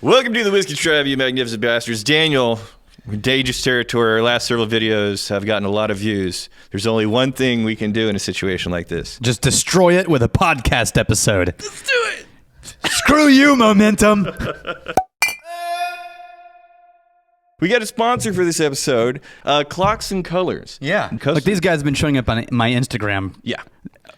Welcome to the Whiskey Tribe, you magnificent bastards. Daniel, dangerous territory. Our last several videos have gotten a lot of views. There's only one thing we can do in a situation like this. Just destroy it with a podcast episode. Let's do it. Screw you, Momentum. We got a sponsor for this episode, Clocks and Colors. Yeah. Like these guys have been showing up on my Instagram. Yeah.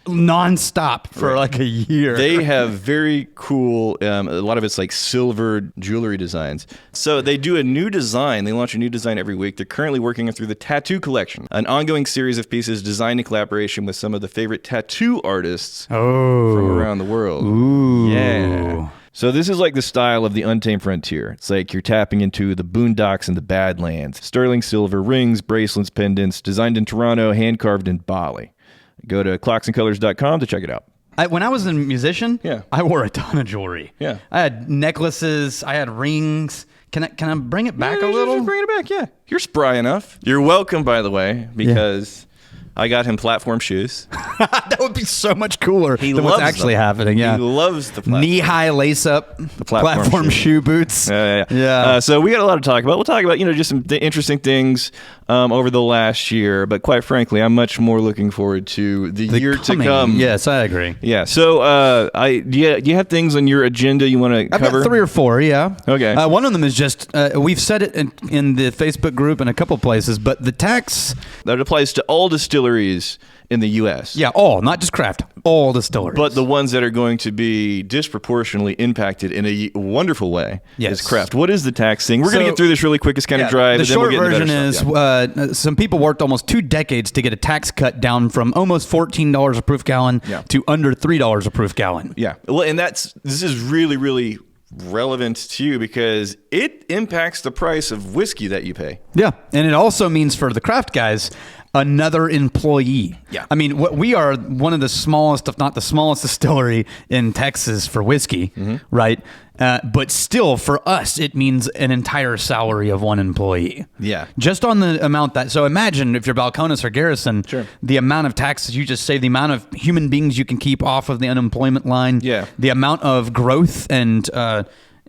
Non-stop for like a year. They have very cool, a lot of it's like silver jewelry designs. So they do a new design. They launch a new design every week. They're currently working through the Tattoo Collection, an ongoing series of pieces designed in collaboration with some of the favorite tattoo artists from around the world. Ooh. Yeah. So this is like the style of the Untamed Frontier. It's like you're tapping into the boondocks and the Badlands. Sterling silver rings, bracelets, pendants, designed in Toronto, hand-carved in Bali. Go to clocksandcolors.com to check it out. When I was a musician, I wore a ton of jewelry. Yeah. I had necklaces, I had rings. Can I bring it back a little? Just bring it back, yeah. You're spry enough. You're welcome, by the way, because I got him platform shoes. That would be so much cooler than what's actually them. happening. Yeah, he loves the platform. Knee-high lace-up the platform shoe boots. Yeah. So we got a lot to talk about. We'll talk about just some interesting things over the last year, but quite frankly, I'm much more looking forward to the year to come. Yes, I agree. Yeah. So do you have things on your agenda you want to cover? I've got 3 or 4. Yeah. Okay. One of them is just we've said it in the Facebook group and a couple places, but the tax that applies to all distilleries in the U.S. Yeah, all, not just craft, all distilleries. But the ones that are going to be disproportionately impacted in a wonderful way is craft. What is the tax thing? We're going to get through this really quick. It's kind of dry. The short version is some people worked almost 2 decades to get a tax cut down from almost $14 a proof gallon to under $3 a proof gallon. Yeah. Well, and this is really, really relevant to you because it impacts the price of whiskey that you pay. Yeah. And it also means for the craft guys, another employee. Yeah. I mean, we are one of the smallest, if not the smallest distillery in Texas for whiskey, right? But still, for us, it means an entire salary of one employee. Yeah. Just on the amount so imagine if you're Balcones or Garrison, the amount of taxes you just save, the amount of human beings you can keep off of the unemployment line, the amount of growth and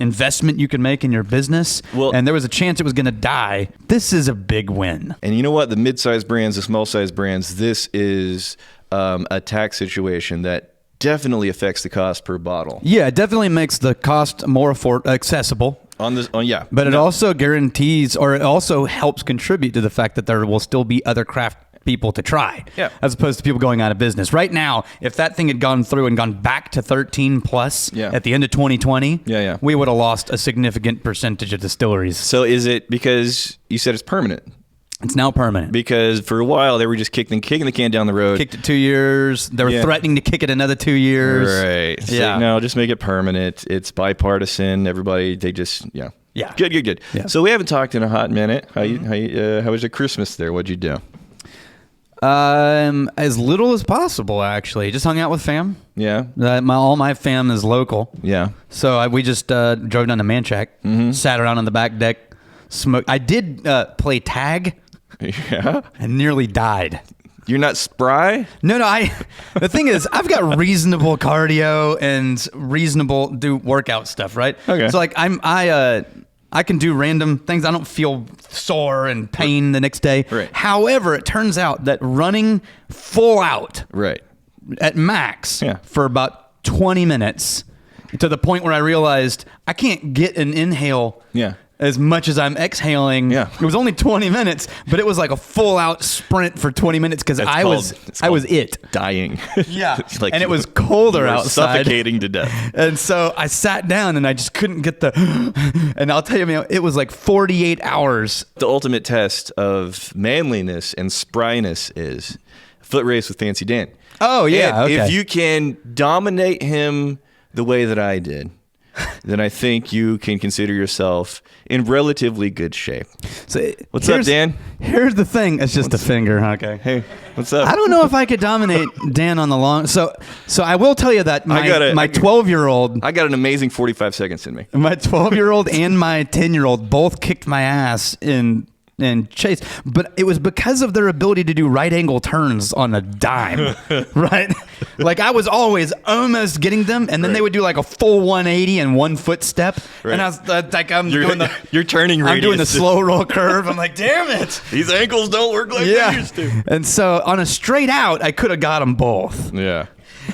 investment you can make in your business, and there was a chance it was going to die. This is a big win. And you know what? The mid-sized brands, the small-sized brands, this is a tax situation that definitely affects the cost per bottle. Yeah, it definitely makes the cost more accessible. But it also guarantees, or it also helps contribute to the fact that there will still be other craft people to try, as opposed to people going out of business. Right now, if that thing had gone through and gone back to 13 plus at the end of 2020, we would have lost a significant percentage of distilleries. So is it because you said it's permanent? It's now permanent. Because for a while they were just kicking the can down the road. Kicked it 2 years. They were threatening to kick it another 2 years. Right. So, no, just make it permanent. It's bipartisan. Everybody, they just, Yeah. Good. Yeah. So we haven't talked in a hot minute. How was your Christmas there? What'd you do? As little as possible, actually. Just hung out with fam. Yeah. All my fam is local. Yeah. So we just drove down to Manchac, sat around on the back deck, smoked. I did play tag. Yeah. And nearly died. You're not spry? No. The thing is, I've got reasonable cardio and reasonable workout stuff, right? Okay. So like I can do random things. I don't feel sore and pain the next day. Right. However, it turns out that running full out at max for about 20 minutes to the point where I realized I can't get an inhale as much as I'm exhaling. Yeah. It was only 20 minutes, but it was like a full out sprint for 20 minutes because I was dying. Yeah. And it was colder outside. Suffocating to death. And so I sat down and I just couldn't get and I'll tell you, man, it was like 48 hours. The ultimate test of manliness and spryness is foot race with Fancy Dan. Oh, yeah. And if you can dominate him the way that I did, then I think you can consider yourself in relatively good shape. So what's up, Dan? Here's the thing. It's just a finger. Okay. Hey, what's up? I don't know if I could dominate Dan on the long. So I will tell you that my 12-year-old. I got an amazing 45 seconds in me. My 12-year-old and my 10-year-old both kicked my ass in and chase, but it was because of their ability to do right angle turns on a dime, right? Like I was always almost getting them, and then they would do like a full 180 and 1 foot step, and I was like, you're turning radius. I'm doing the slow roll curve. I'm like, damn it, these ankles don't work like they used to. And so on a straight out, I could have got them both. Yeah.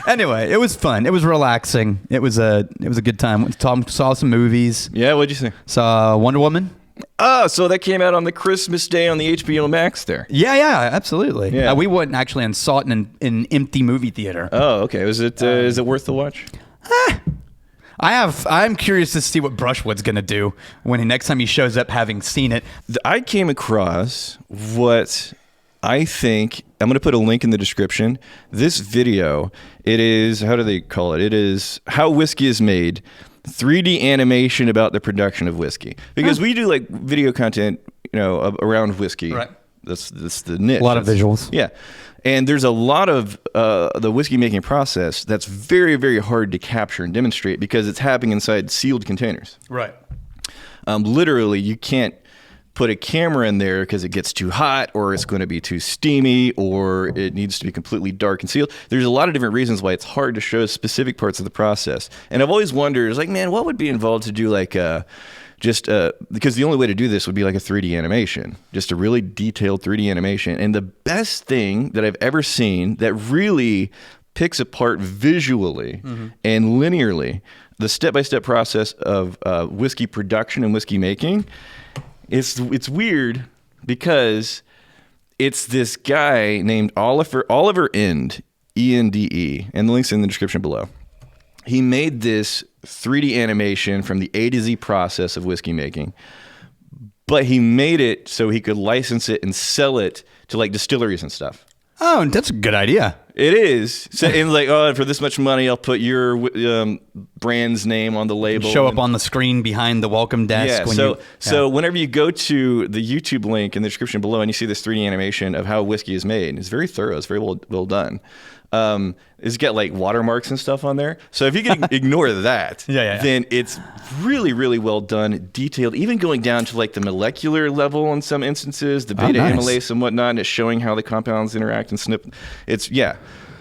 Anyway, it was fun. It was relaxing. It was a good time. Saw some movies. Yeah, what'd you see? Saw Wonder Woman. Oh, so that came out on the Christmas day on the HBO Max there. Yeah, absolutely. Yeah. We went actually and saw it in an empty movie theater. Oh, okay. Is it worth the watch? I'm curious to see what Brushwood's going to do when next time he shows up having seen it. I came across what I think, I'm going to put a link in the description. This video, it is, how do they call it? It is How Whiskey is Made, 3D animation about the production of whiskey. Because we do like video content, around whiskey. Right. That's the niche. A lot of visuals. Yeah. And there's a lot of the whiskey making process that's very, very hard to capture and demonstrate because it's happening inside sealed containers. Right. Literally, you can't put a camera in there because it gets too hot or it's going to be too steamy or it needs to be completely dark and sealed. There's a lot of different reasons why it's hard to show specific parts of the process. And I've always wondered, like, man, what would be involved to do like because the only way to do this would be like a 3D animation, just a really detailed 3D animation. And the best thing that I've ever seen that really picks apart visually and linearly the step-by-step process of whiskey production and whiskey making. It's weird because it's this guy named Oliver Ende, Ende, and the link's in the description below. He made this 3D animation from the A to Z process of whiskey making, but he made it so he could license it and sell it to like distilleries and stuff. Oh, that's a good idea. It is. So, and like, oh, for this much money, I'll put your brand's name on the label. Show up on the screen behind the welcome desk. Yeah. So whenever you go to the YouTube link in the description below and you see this 3D animation of how whiskey is made, it's very thorough. It's very well done. It's got like watermarks and stuff on there. So if you can ignore that, then it's really, really well done, detailed, even going down to like the molecular level in some instances, the beta amylase and whatnot, and it's showing how the compounds interact and snip. It's,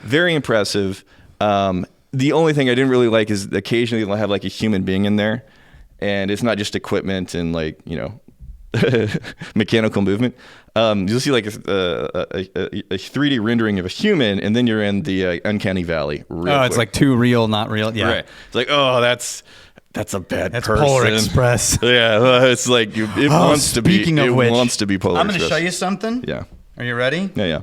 very impressive. The only thing I didn't really like is occasionally they'll have like a human being in there, and it's not just equipment and like, mechanical movement. You'll see like a 3D rendering of a human, and then you're in the uncanny valley. It's like too real, not real. Yeah, right. It's like, oh, that's a bad person. Polar Express. Yeah, it's like it wants to be. Speaking of which, wants to be Polar I'm going to Express. show you something. Yeah. Are you ready? Yeah.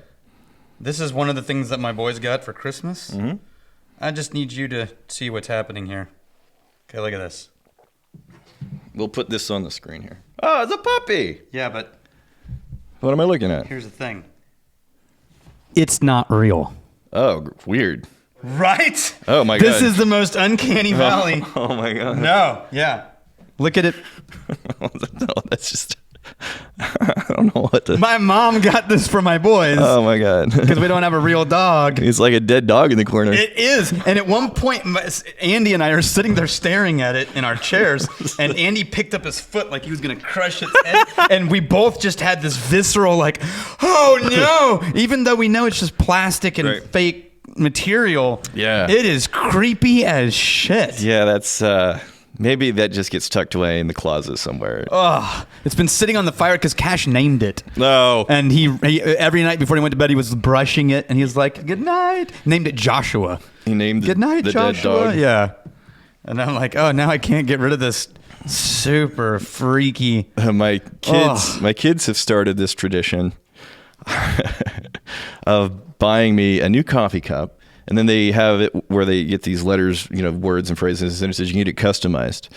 This is one of the things that my boys got for Christmas. Mm-hmm. I just need you to see what's happening here. Okay, look at this. We'll put this on the screen here. Oh, it's a puppy. Yeah, but what am I looking at? Here's the thing. It's not real. Oh, weird. Right? Oh, my God. This is the most uncanny valley. Oh, my God. No, yeah. Look at it. No, that's just... I don't know what to... My mom got this for my boys. Oh, my God. Because we don't have a real dog. It's like a dead dog in the corner. It is. And at one point, Andy and I are sitting there staring at it in our chairs, and Andy picked up his foot like he was going to crush its head. And we both just had this visceral like, oh, no. Even though we know it's just plastic and fake material. Yeah. It is creepy as shit. Yeah, that's... Maybe that just gets tucked away in the closet somewhere. Oh, it's been sitting on the fire because Cash named it. No. And he every night before he went to bed, he was brushing it, and he was like, good night. Named it Joshua. He named good night, the Joshua. dead dog. Yeah. And I'm like, oh, now I can't get rid of this super freaky. My kids have started this tradition of buying me a new coffee cup. And then they have it where they get these letters, words and phrases, and it says you need it customized.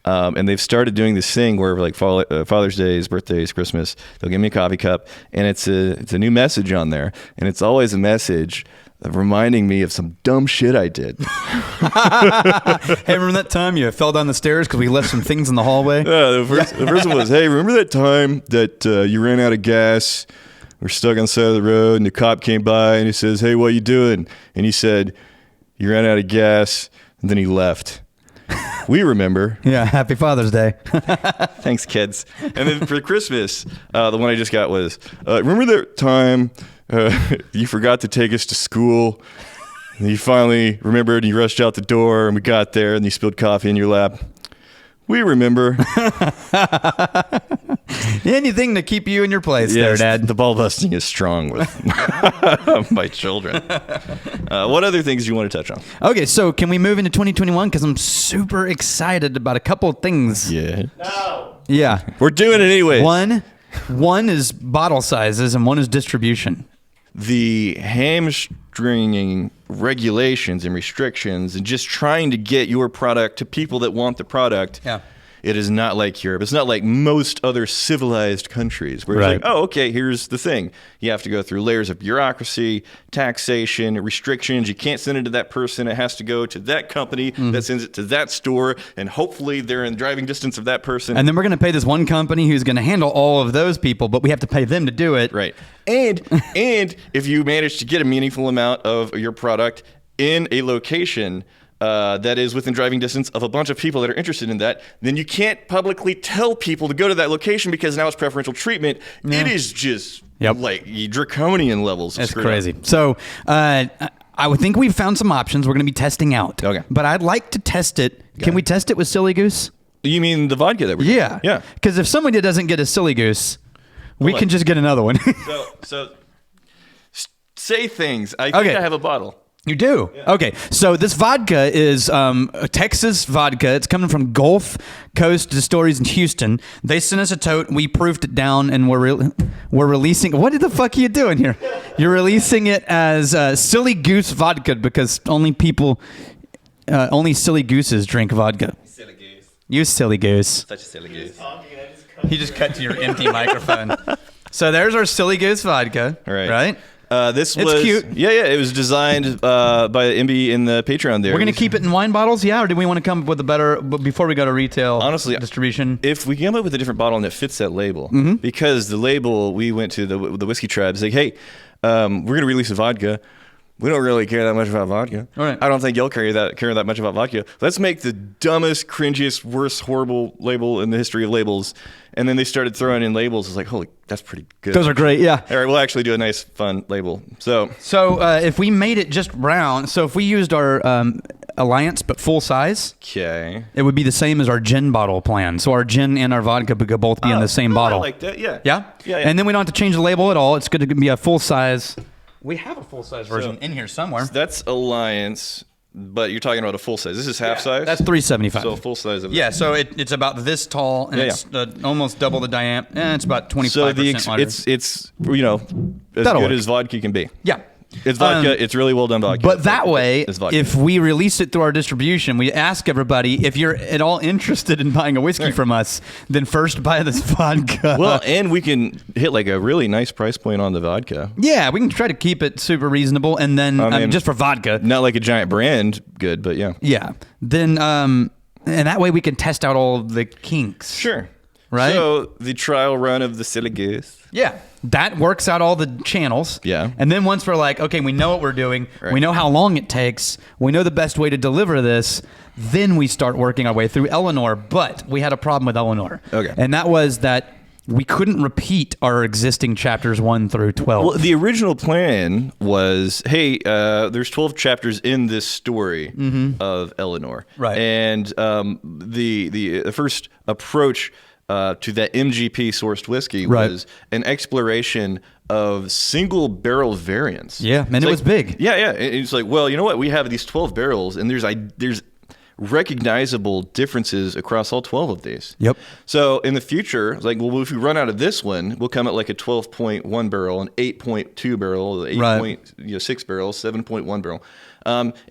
And they've started doing this thing where, like Father's Days, birthdays, Christmas, they'll give me a coffee cup, and it's a new message on there, and it's always a message reminding me of some dumb shit I did. Hey, remember that time you fell down the stairs because we left some things in the hallway? Yeah, the first one was, hey, remember that time that you ran out of gas? We're stuck on the side of the road, and the cop came by, and he says, hey, what you doing? And he said, you ran out of gas, and then he left. We remember. Yeah, happy Father's Day. Thanks, kids. And then for Christmas, the one I just got was, remember that time you forgot to take us to school? And you finally remembered and you rushed out the door and we got there and you spilled coffee in your lap. We remember. Anything to keep you in your place there, Dad. The ball busting is strong with my children. What other things do you want to touch on? Okay, so can we move into 2021? Because I'm super excited about a couple of things. Yeah. No. Yeah. We're doing it anyways. One is bottle sizes and one is distribution. The hamstringing regulations and restrictions and just trying to get your product to people that want the product. Yeah. It is not like Europe. It's not like most other civilized countries where it's like, oh, okay, here's the thing. You have to go through layers of bureaucracy, taxation, restrictions. You can't send it to that person. It has to go to that company that sends it to that store, and hopefully they're in driving distance of that person. And then we're going to pay this one company who's going to handle all of those people, but we have to pay them to do it. Right. And if you manage to get a meaningful amount of your product in a location that is within driving distance of a bunch of people that are interested in that, then you can't publicly tell people to go to that location because now it's preferential treatment. Yeah. It is just like draconian levels. It's crazy. So I would think we've found some options we're going to be testing out. Okay. But I'd like to test it. Can we test it with Silly Goose? You mean the vodka that we're doing? Yeah. Because if somebody doesn't get a Silly Goose, we can just get another one. So say things. I think I have a bottle. You do? Yeah. Okay. So this vodka is a Texas vodka. It's coming from Gulf Coast Distilleries in Houston. They sent us a tote. We proofed it down, and we're releasing. What the fuck are you doing here? You're releasing it as Silly Goose vodka because only silly gooses drink vodka. Silly goose. You silly goose. Such a silly goose. You just cut to your empty microphone. So there's our Silly Goose vodka. Right? It's cute. Yeah. It was designed by MB in the Patreon there. We're going to keep it in wine bottles, or do we want to come up with a better, before we go to retail distribution? If we come up with a different bottle and it fits that label, because the label, we went to the whiskey tribe, it's like, hey, we're going to release a vodka. We don't really care that much about vodka. All right. I don't think you'll care that much about vodka. Let's make the dumbest, cringiest, worst, horrible label in the history of labels. And then they started throwing in labels. It's like, holy, that's pretty good. Those are great, yeah. All right, we'll actually do a nice, fun label. So if we made it just round, so if we used our Alliance but full size, okay, it would be the same as our gin bottle plan. So our gin and our vodka could both be in the same bottle. I like that, yeah. Yeah? And then we don't have to change the label at all. It's going to be a full size. We have a full size version in here somewhere. So that's Alliance, but you're talking about a full size. This is half size? That's $3.75. So full size of that. So it's about this tall, and it's almost double the diameter, and it's about 25% lighter. It's as good as vodka can be. Yeah. It's vodka. It's really well done vodka. But that way, if we release it through our distribution, we ask everybody, if you're at all interested in buying a whiskey from us, then first buy this vodka. Well, and we can hit like a really nice price point on the vodka. Yeah, we can try to keep it super reasonable, and then just for vodka. Not like a giant brand good, but yeah. Yeah. Then, and that way we can test out all of the kinks. Sure. Right? So the trial run of the Silly Goose. Yeah. That works out all the channels. Yeah. And then once we're like, okay, we know what we're doing. Right. We know how long it takes. We know the best way to deliver this. Then we start working our way through Eleanor. But we had a problem with Eleanor. Okay. And that was that we couldn't repeat our existing chapters 1 through 12. Well, the original plan was, hey, there's 12 chapters in this story of Eleanor. Right. And the first approach to that MGP sourced whiskey was an exploration of single barrel variants. Yeah, and it was big. Yeah. And it's like, well, you know what? We have these 12 barrels, and there's recognizable differences across all 12 of these. Yep. So in the future, it's like, well, if we run out of this one, we'll come at like a 12.1 barrel, an 8.2 barrel, 8.6 barrel, 7.1 barrel,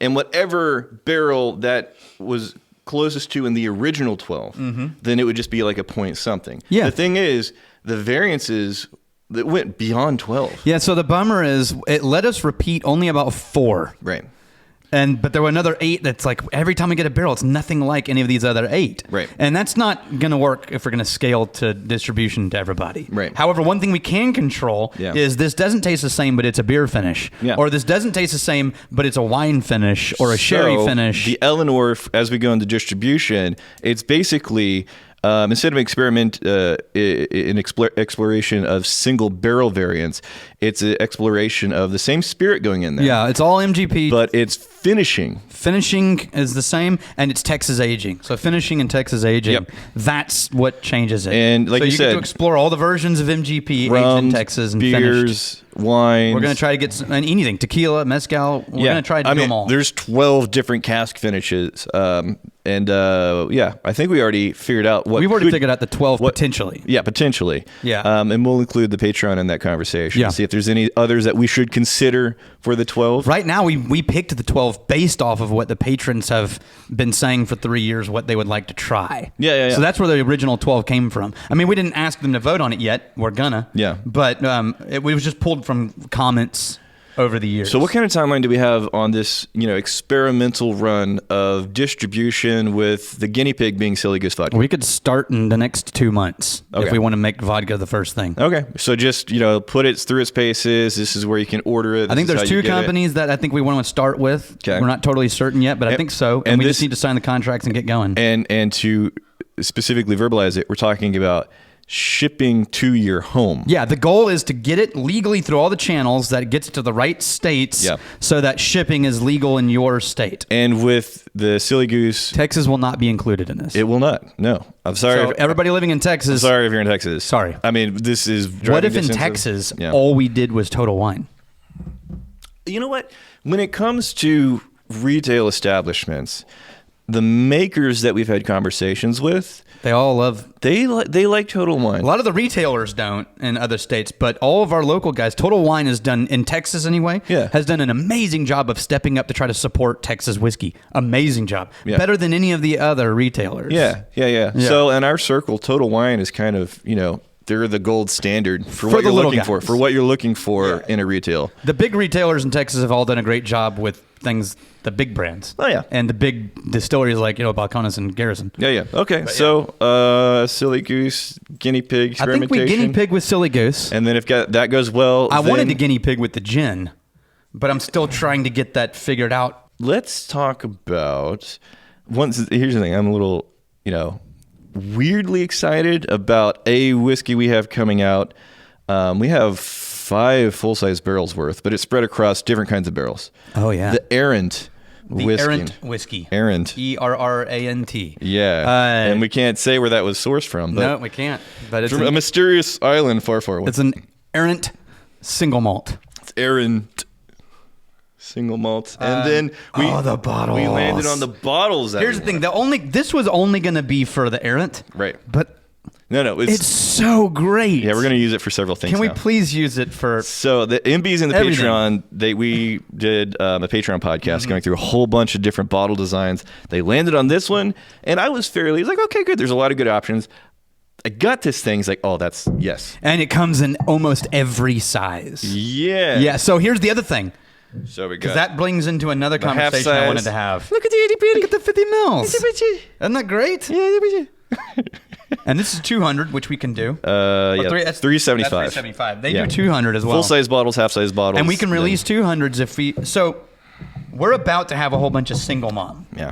and whatever barrel that was closest to in the original 12, then it would just be like a point something. Yeah. The thing is, the variances that went beyond 12. Yeah, so the bummer is it let us repeat only about 4. Right. But there were another 8 that's like every time we get a barrel, it's nothing like any of these other 8. Right. And that's not going to work if we're going to scale to distribution to everybody. Right. However, one thing we can control is this doesn't taste the same, but it's a beer finish. Yeah. Or this doesn't taste the same, but it's a wine finish or a sherry finish. The Eleanor, as we go into distribution, it's basically... instead of exploration of single barrel variants, it's an exploration of the same spirit going in there. Yeah, it's all MGP. But it's finishing. Finishing is the same, and it's Texas aging. So finishing and Texas aging, that's what changes it. And like you said, get to explore all the versions of MGP aged in Texas and beers, finished. Wines. We're going to try to get anything, tequila, mezcal. We're going to try to do them all. There's 12 different cask finishes. I think we already figured out what we've already figured out the 12 potentially. Yeah, potentially. Yeah. And we'll include the Patreon in that conversation. See if there's any others that we should consider for the 12. Right now, we picked the 12 based off of what the patrons have been saying for 3 years, what they would like to try. Yeah. So that's where the original 12 came from. I mean, we didn't ask them to vote on it yet. We're gonna. Yeah. But it was just pulled from comments over the years. So what kind of timeline do we have on this, experimental run of distribution with the guinea pig being Silly Goose Vodka? We could start in the next 2 months if we want to make vodka the first thing. Okay. So just, put it through its paces. This is where you can order it. I think there's 2 companies that I think we want to start with. Okay. We're not totally certain yet, but I think so. And we just need to sign the contracts and get going. And to specifically verbalize it, we're talking about shipping to your home. Yeah, the goal is to get it legally through all the channels, that it gets to the right states, so that shipping is legal in your state. And with the Silly Goose... Texas will not be included in this. It will not, no. I'm sorry. So everybody living in Texas... I'm sorry if you're in Texas. Sorry. I mean, this is... What if in Texas, all we did was Total Wine? You know what? When it comes to retail establishments, the makers that we've had conversations with... They all love... They like Total Wine. A lot of the retailers don't in other states, but all of our local guys, Total Wine has done, in Texas anyway, has done an amazing job of stepping up to try to support Texas whiskey. Amazing job. Yeah. Better than any of the other retailers. Yeah. So in our circle, Total Wine is kind of, they're the gold standard for what you're looking for. For what you're looking for in a retail. The big retailers in Texas have all done a great job with things, the big brands. Oh, yeah. And the big distilleries like, Balcones and Garrison. Yeah. Okay. But Silly Goose, guinea pig experimentation. I think we guinea pig with Silly Goose. And then if that goes well, I wanted to guinea pig with the gin, but I'm still trying to get that figured out. Let's talk about... Here's the thing. I'm a little, weirdly excited about a whiskey we have coming out. We have 5 full-size barrels worth, but it's spread across different kinds of barrels. Oh, yeah. The Errant whiskey. Errant whiskey. Errant. ERRANT. Yeah. And we can't say where that was sourced from. But no, we can't. But it's from a mysterious island far, far away. It's an Errant single malt. It's Errant single malt. And then the bottles. We landed on the bottles. Here's the thing. This was only going to be for the Errant. Right. But... No, it's so great. Yeah, we're going to use it for several things. Can we please use it for... So the MBs in the everything. Patreon, we did a Patreon podcast going through a whole bunch of different bottle designs. They landed on this one, and I was like, okay, good. There's a lot of good options. I got this thing. It's like, oh, that's, yes. And it comes in almost every size. Yeah. Yeah, so here's the other thing. So we got... Because that brings into another conversation I wanted to have. Look at the itty-bitty. Look at the 50 mils. Isn't that great? Yeah, and this is 200, which we can do. That's 375. That's 375. They do 200 as well. Full-size bottles, half-size bottles. And we can release 200s if we... So, we're about to have a whole bunch of single mom. Yeah.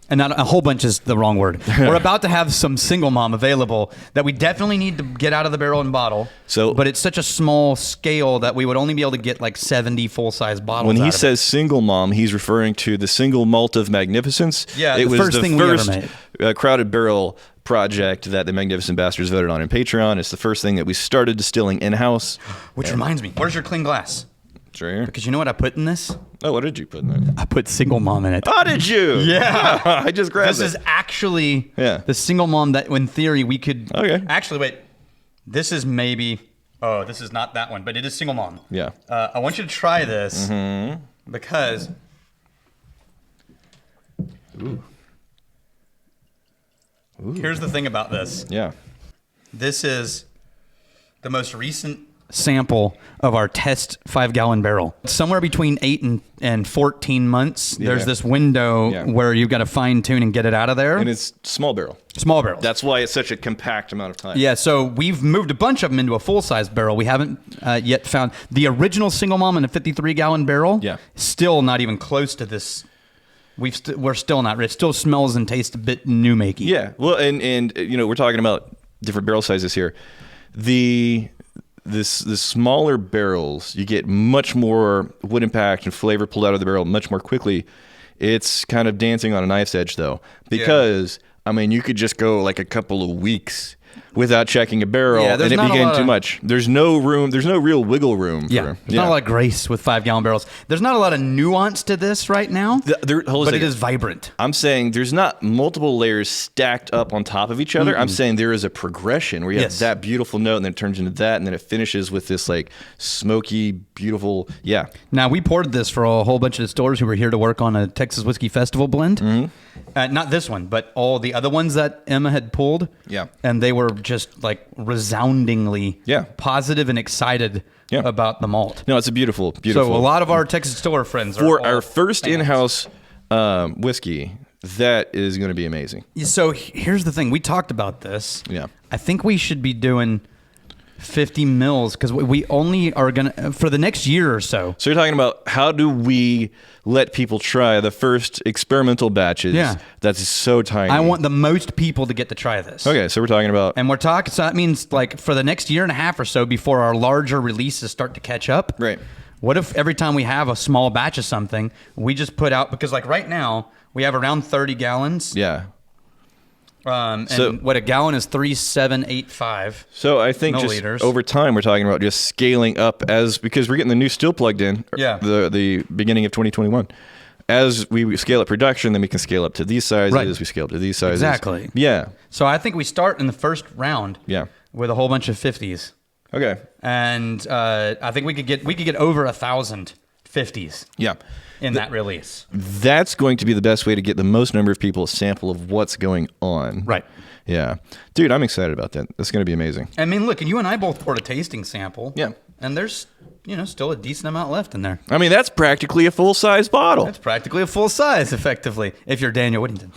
And not a whole bunch is the wrong word. We're about to have some single mom available that we definitely need to get out of the barrel and bottle. But it's such a small scale that we would only be able to get like 70 full-size bottles. When he says single mom, he's referring to the single malt of magnificence. Yeah, it was the thing we ever made. Crowded barrel project that the Magnificent Bastards voted on in Patreon. It's the first thing that we started distilling in-house. Which reminds me, where's your clean glass? It's right here. Because you know what I put in this? Oh, what did you put in there? I put single mom in it. Oh, did you? Yeah. I just grabbed This is actually the single mom that, in theory, we could... Okay. Actually, wait. This is maybe... Oh, this is not that one, but it is single mom. Yeah. I want you to try this because... Ooh. Here's the thing about this. Yeah. This is the most recent sample of our test 5-gallon barrel. Somewhere between 8 and 14 months, there's this window where you've got to fine tune and get it out of there. And it's small barrel. Small barrel. That's why it's such a compact amount of time. Yeah, so we've moved a bunch of them into a full-size barrel. We haven't yet found the original single malt in a 53-gallon barrel. Yeah. Still not even close to this. We're still not. It still smells and tastes a bit new-makey. Yeah. Well, and we're talking about different barrel sizes here. The smaller barrels, you get much more wood impact and flavor pulled out of the barrel much more quickly. It's kind of dancing on a knife's edge, though, because you could just go like a couple of weeks without checking a barrel, and it became too much. There's no room. There's no real wiggle room. There's not a lot of grace with 5-gallon barrels. There's not a lot of nuance to this right now, but it is vibrant. I'm saying there's not multiple layers stacked up on top of each other. I'm saying there is a progression where you have that beautiful note, and then it turns into that, and then it finishes with this like smoky, beautiful. Yeah. Now, we poured this for a whole bunch of distillers who were here to work on a Texas Whiskey Festival blend. Not this one, but all the other ones that Emma had pulled. Yeah. And they were just like resoundingly positive and excited about the malt. No, it's a beautiful. So a lot of our Texas distiller friends for our first in-house whiskey, that is going to be amazing. So here's the thing. We talked about this. Yeah. I think we should be doing 50 mils because we only are going to, for the next year or so. So you're talking about how do we let people try the first experimental batches? Yeah. That's so tiny. I want the most people to get to try this. Okay, so we're talking about... And so that means like for the next year and a half or so before our larger releases start to catch up. Right. What if every time we have a small batch of something, we just put out, because like right now we have around 30 gallons. Yeah. And what a gallon is 3,785. So I think milliliters. Just over time we're talking about just scaling up because we're getting the new still plugged in. Yeah. The beginning of 2021. As we scale up production, then we can scale up to these sizes. Right. We scale up to these sizes. Exactly. Yeah. So I think we start in the first round. Yeah. With a whole bunch of 50s. Okay. And I think we could get over 1,000 50s. Yeah. In that release. That's going to be the best way to get the most number of people a sample of what's going on. Right. Yeah. Dude, I'm excited about that. That's going to be amazing. I mean, look, you and I both poured a tasting sample. Yeah. And there's, still a decent amount left in there. I mean, that's practically a full-size bottle. That's practically a full size, effectively, if you're Daniel Whittington.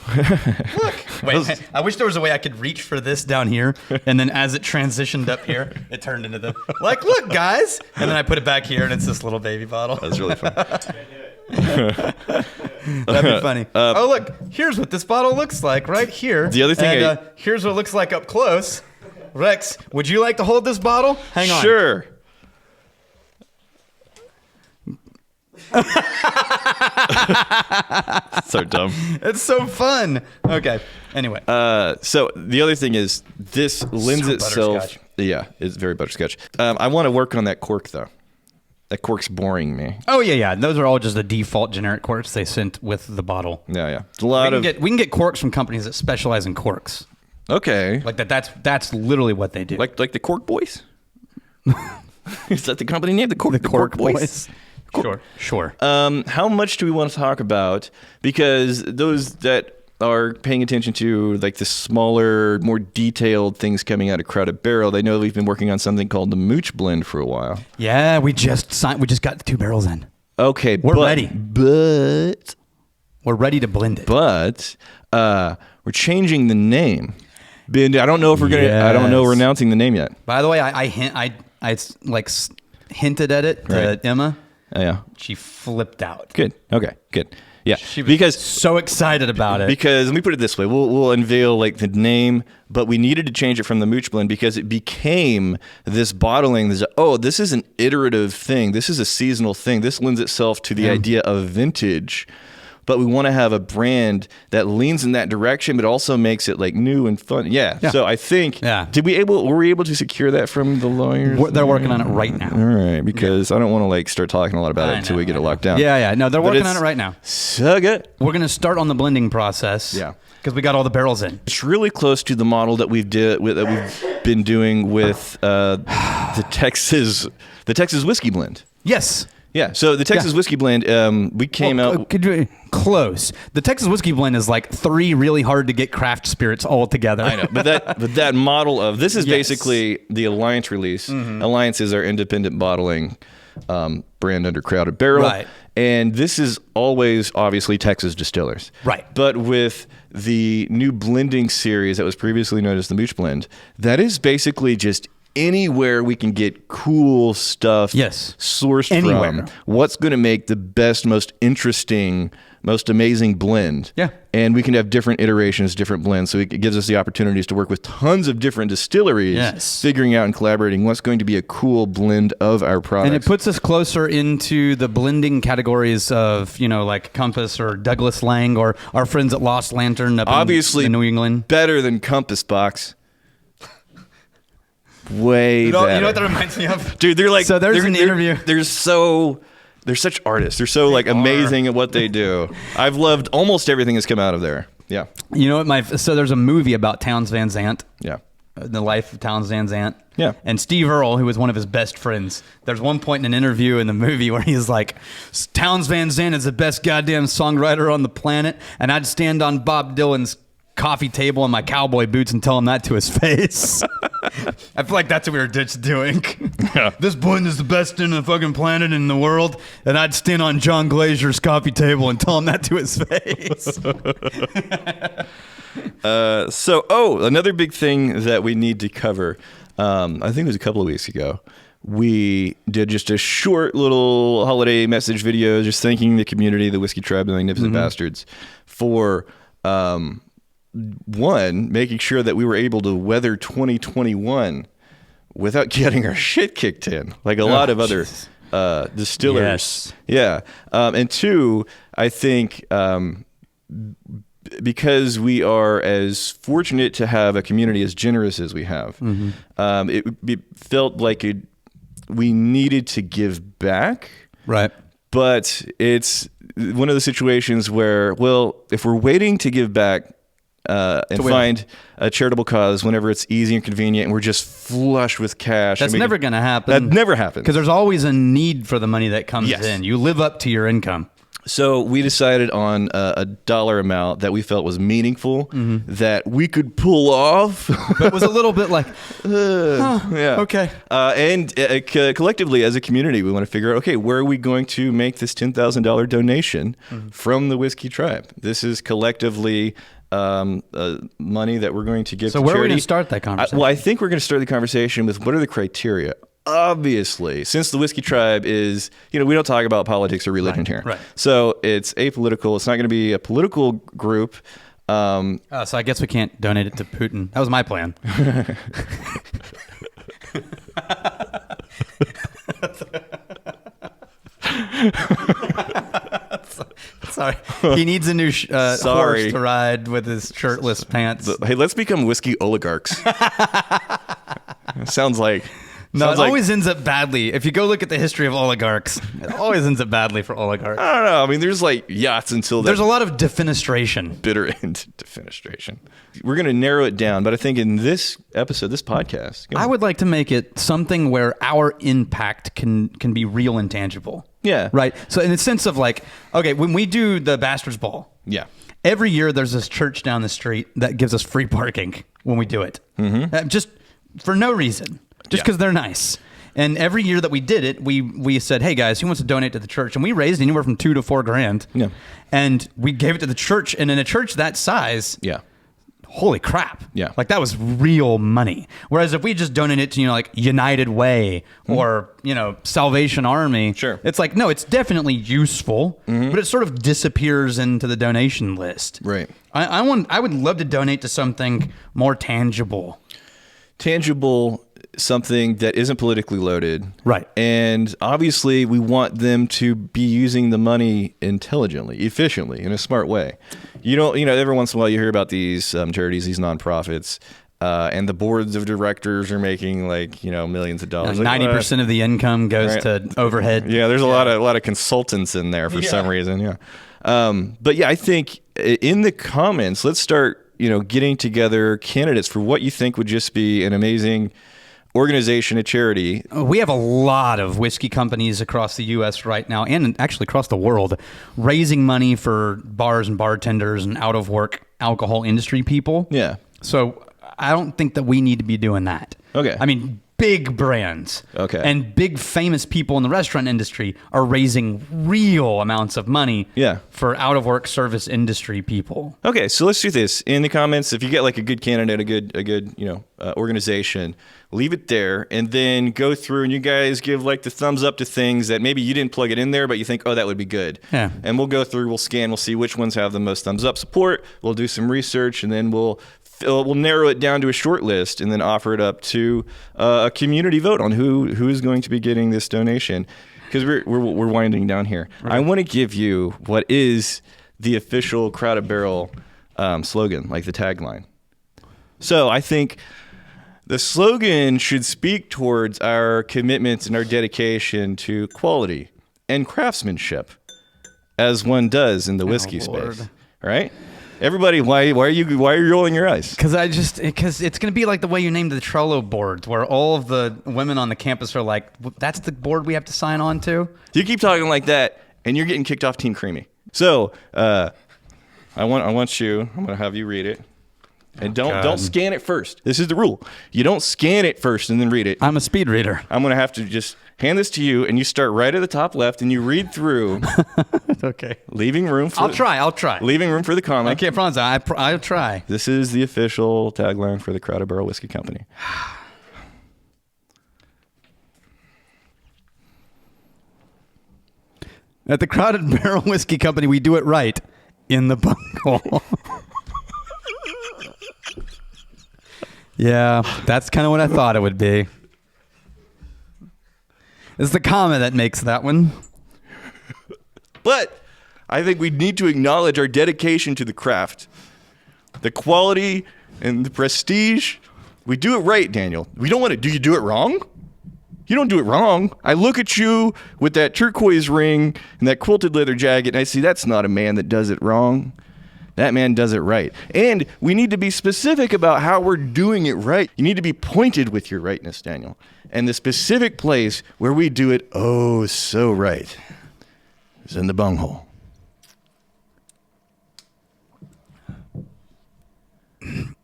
Look. Wait, I wish there was a way I could reach for this down here, and then as it transitioned up here, it turned into look, guys. And then I put it back here, and it's this little baby bottle. That's really fun. That'd be funny. Oh, look, here's what this bottle looks like right here. The other thing, here's what it looks like up close. Rex, would you like to hold this bottle? Hang on. Sure. So dumb. It's so fun. Okay. Anyway. So the other thing is this lends itself. Yeah, it's very butterscotch. I want to work on that cork though. That cork's boring me. Oh yeah. Those are all just the default generic corks they sent with the bottle. Yeah. It's a lot we can get corks from companies that specialize in corks. Okay. Like that's literally what they do. Like the Cork Boys. Is that the company name? The Cork Boys. Sure. How much do we want to talk about? Because those that are paying attention to like the smaller, more detailed things coming out of Crowded Barrel, they know we've been working on something called the Mooch Blend for a while. Yeah, we just got the 2 barrels in. Okay, we're ready. But we're ready to blend it. But we're changing the name. I don't know if we're gonna. Yes. I don't know we're announcing the name yet. By the way, I hinted at it to Emma. Oh, yeah. She flipped out. Good. Okay. Good. Yeah. She was so excited about it. Because let me put it this way: we'll unveil like the name, but we needed to change it from the Mooch Blend because it became this bottling. This is an iterative thing. This is a seasonal thing. This lends itself to the idea of vintage. But we want to have a brand that leans in that direction, but also makes it like new and fun. Yeah. So I think, were we able to secure that from the lawyers? They're working on it right now. All right. Because I don't want to like start talking a lot about it until we get it locked down. Yeah. No, they're working on it right now. So good. We're going to start on the blending process. Yeah. Because we got all the barrels in. It's really close to the model that we've been doing with the Texas whiskey blend. Yes. Yeah. So the Texas Whiskey Blend, we came out. Close. The Texas Whiskey Blend is like 3 really hard to get craft spirits all together. I know, but that model of this is basically the Alliance release. Alliance is our independent bottling brand under Crowded Barrel. Right. And this is always obviously Texas Distillers. Right. But with the new blending series that was previously known as the Mooch Blend, that is basically just anywhere we can get cool stuff sourced from. What's going to make the best, most interesting, most amazing blend. Yeah. And we can have different iterations, different blends. So it gives us the opportunities to work with tons of different distilleries, figuring out and collaborating what's going to be a cool blend of our products. And it puts us closer into the blending categories of, like Compass or Douglas Lang or our friends at Lost Lantern up in New England. Better than Compass Box. Way better. You know what that reminds me of? Dude, they're like... So there's an interview. They're such artists. They're so amazing at what they do. I've loved almost everything that's come out of there. Yeah. You know what? So there's a movie about Townes Van Zandt. Yeah. The life of Townes Van Zandt. Yeah. And Steve Earle, who was one of his best friends. There's one point in an interview in the movie where he's like, Townes Van Zandt is the best goddamn songwriter on the planet, and I'd stand on Bob Dylan's coffee table in my cowboy boots and tell him that to his face. I feel like that's what we were just doing. Yeah. This blend is the best in the fucking planet in the world, and I'd stand on John Glazer's coffee table and tell him that to his face. Another big thing that we need to cover, I think it was a couple of weeks ago, we did just a short little holiday message video just thanking the community, the Whiskey Tribe, the Magnificent Bastards, for making sure that we were able to weather 2021 without getting our shit kicked in, like a lot of other distillers. Yeah. And 2, I think because we are as fortunate to have a community as generous as we have, it felt like we needed to give back. Right. But it's one of the situations where, if we're waiting to give back, and find a charitable cause whenever it's easy and convenient and we're just flush with cash. That's never going to happen. That never happens. Because there's always a need for the money that comes in. You live up to your income. So we decided on a dollar amount that we felt was meaningful, that we could pull off. But it was a little bit like, okay. And collectively as a community, we want to figure out, okay, where are we going to make this $10,000 donation from the Whiskey Tribe? This is collectively... money that we're going to give to charity. So where are we going to start that conversation? I think we're going to start the conversation with what are the criteria? Obviously, since the Whiskey Tribe is, we don't talk about politics or religion here. Right. So it's apolitical. It's not going to be a political group. So I guess we can't donate it to Putin. That was my plan. Sorry. He needs a new horse to ride with his shirtless pants. Hey, let's become whiskey oligarchs. Sounds like... No, it always ends up badly. If you go look at the history of oligarchs, it always ends up badly for oligarchs. I don't know. I mean, there's like yachts until... There's a lot of defenestration. Bitter end defenestration. We're going to narrow it down, but I think in this episode, this podcast... I would like to make it something where our impact can be real and tangible. Yeah. Right? So in the sense of like, okay, when we do the Bastards Ball... Yeah. Every year there's this church down the street that gives us free parking when we do it. Just for no reason. Just because they're nice. And every year that we did it, we said, hey guys, who wants to donate to the church? And we raised anywhere from $2,000 to $4,000. Yeah. And we gave it to the church. And in a church that size, holy crap. Yeah. Like that was real money. Whereas if we just donate it to, like United Way or, Salvation Army, it's like, no, it's definitely useful, but it sort of disappears into the donation list. Right. I would love to donate to something more tangible. Something that isn't politically loaded. Right. And obviously we want them to be using the money intelligently, efficiently, in a smart way. Every once in a while you hear about these charities, these nonprofits, and the boards of directors are making millions of dollars. 90% of the income goes to overhead. Yeah, there's a lot of consultants in there for some reason. Yeah. But I think in the comments, let's start, getting together candidates for what you think would just be an amazing organization, a charity. We have a lot of whiskey companies across the U.S. right now, and actually across the world, raising money for bars and bartenders and out-of-work alcohol industry people. Yeah. So I don't think that we need to be doing that. Okay. I mean, big brands and big famous people in the restaurant industry are raising real amounts of money for out-of-work service industry people. Okay, so let's do this. In the comments, if you get like a good candidate, a good organization, leave it there, and then go through and you guys give like the thumbs up to things that maybe you didn't plug it in there, but you think, oh, that would be good. Yeah. And we'll go through, we'll scan, we'll see which ones have the most thumbs up support. We'll do some research, and then we'll narrow it down to a short list, and then offer it up to a community vote on who is going to be getting this donation. Because we're winding down here. Right. I want to give you what is the official Crowded Barrel slogan, like the tagline. So I think the slogan should speak towards our commitment and our dedication to quality and craftsmanship, as one does in the whiskey space. Right? Everybody, why are you rolling your eyes? Because it's going to be like the way you named the Trello boards, where all of the women on the campus are like, "That's the board we have to sign on to." You keep talking like that, and you're getting kicked off Team Creamy. So, I'm going to have you read it, and don't scan it first. This is the rule. You don't scan it first and then read it. I'm a speed reader. I'm going to have to just hand this to you, and you start right at the top left, and you read through. Okay. Leaving room for... I'll try. Leaving room for the comment. I can't promise that. I'll try. This is the official tagline for the Crowded Barrel Whiskey Company. At the Crowded Barrel Whiskey Company, we do it right in the bunghole. Yeah, that's kind of what I thought it would be. It's the comma that makes that one. But I think we need to acknowledge our dedication to the craft, the quality and the prestige. We do it right, Daniel. We don't want to. Do you do it wrong? You don't do it wrong. I look at you with that turquoise ring and that quilted leather jacket, and I see that's not a man that does it wrong. That man does it right. And we need to be specific about how we're doing it right. You need to be pointed with your rightness, Daniel. And the specific place where we do it oh so right is in the bunghole. I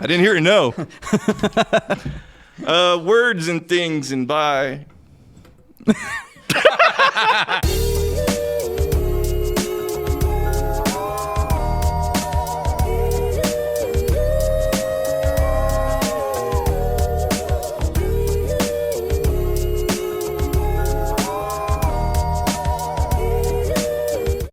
didn't hear a no. Words and things and bye.